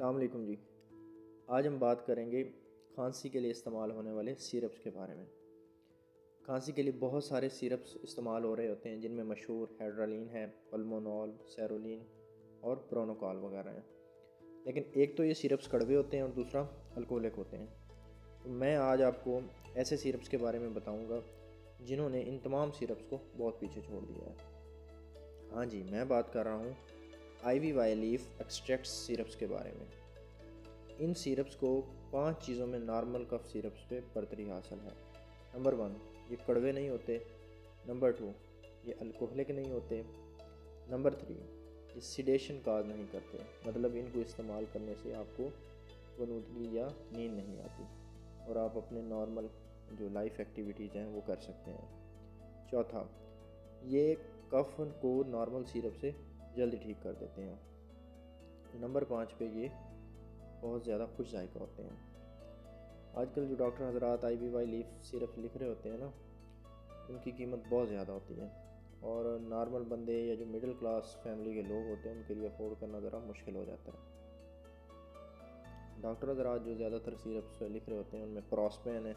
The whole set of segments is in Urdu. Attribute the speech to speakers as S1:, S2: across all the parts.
S1: السلام علیکم جی۔ آج ہم بات کریں گے کھانسی کے لیے استعمال ہونے والے سیرپس کے بارے میں۔ کھانسی کے لیے بہت سارے سیرپس استعمال ہو رہے ہوتے ہیں، جن میں مشہور ہیڈرالین ہے، پلمونول، سیرولین اور پرونوکال وغیرہ ہیں۔ لیکن ایک تو یہ سیرپس کڑوے ہوتے ہیں اور دوسرا الکوہلک ہوتے ہیں۔ تو میں آج آپ کو ایسے سیرپس کے بارے میں بتاؤں گا جنہوں نے ان تمام سیرپس کو بہت پیچھے چھوڑ دیا ہے۔ ہاں جی، میں بات کر رہا ہوں IVY لیف ایکسٹریکٹ سیرپس کے بارے میں۔ ان سیرپس کو 5 چیزوں میں نارمل کف سیرپس پہ برتری حاصل ہے۔ نمبر 1، یہ کڑوے نہیں ہوتے۔ نمبر 2، یہ الکوہلک نہیں ہوتے۔ نمبر 3، یہ سیڈیشن کاز نہیں کرتے، مطلب ان کو استعمال کرنے سے آپ کو غنودگی یا نیند نہیں آتی اور آپ اپنے نارمل جو لائف ایکٹیویٹیز ہیں وہ کر سکتے ہیں۔ چوتھا، یہ کف کو نارمل سیرپ سے جلدی ٹھیک کر دیتے ہیں۔ نمبر 5 پہ یہ بہت زیادہ خوش ذائقہ ہوتے ہیں۔ آج کل جو ڈاکٹر حضرات IVY لیف سیرپ لکھ رہے ہوتے ہیں نا، ان کی قیمت بہت زیادہ ہوتی ہے اور نارمل بندے یا جو مڈل کلاس فیملی کے لوگ ہوتے ہیں ان کے لیے افورڈ کرنا ذرا مشکل ہو جاتا ہے۔ ڈاکٹر حضرات جو زیادہ تر سیرپس لکھ رہے ہوتے ہیں ان میں پراسپین ہے،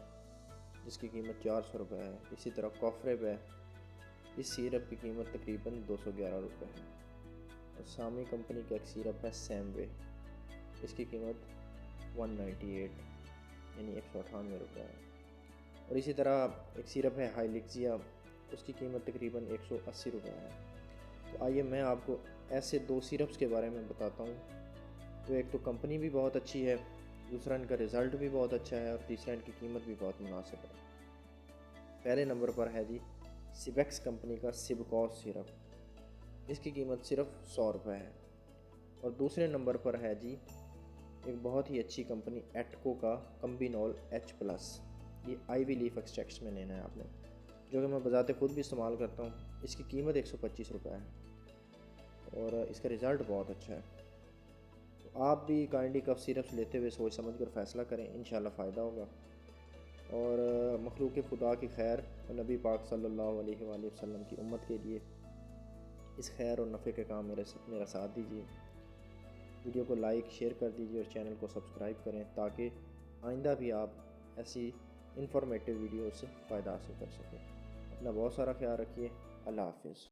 S1: جس کی قیمت 400 روپے ہے۔ اسی طرح کوفریب ہے، اس سیرپ کی قیمت تقریباً 211 روپے ہے۔ اور سامی کمپنی کا ایک سیرپ ہے سیموے، اس کی قیمت 198 یعنی 198 روپے ہے۔ اور اسی طرح ایک سیرپ ہے ہائلیکزیا، اس کی قیمت تقریباً 180 روپے ہے۔ تو آئیے میں آپ کو ایسے 2 سیرپس کے بارے میں بتاتا ہوں۔ تو ایک تو کمپنی بھی بہت اچھی ہے، دوسرا ان کا رزلٹ بھی بہت اچھا ہے، اور تیسرا ان کی قیمت بھی بہت مناسب ہے۔ پہلے نمبر پر ہے جی سیبیکس کمپنی کا سبکوس سیرپ، اس کی قیمت صرف 100 روپے ہے۔ اور دوسرے نمبر پر ہے جی ایک بہت ہی اچھی کمپنی ایٹکو کا کمبینول H+، یہ IVY لیف ایکسٹریکٹس میں لینا ہے آپ نے، جو کہ میں بذات خود بھی استعمال کرتا ہوں۔ اس کی قیمت 125 روپے ہے اور اس کا رزلٹ بہت اچھا ہے۔ تو آپ بھی کائنڈلی کف سیرپس لیتے ہوئے سوچ سمجھ کر فیصلہ کریں، انشاءاللہ فائدہ ہوگا۔ اور مخلوق خدا کی خیر اور نبی پاک صلی اللہ علیہ وآلہ وسلم کی امت کے لیے اس خیر اور نفع کے کام میرا ساتھ دیجیے۔ ویڈیو کو لائک شیئر کر دیجیے اور چینل کو سبسکرائب کریں تاکہ آئندہ بھی آپ ایسی انفارمیٹیو ویڈیو سے فائدہ حاصل کر سکیں۔ اپنا بہت سارا خیال رکھیے۔ اللہ حافظ۔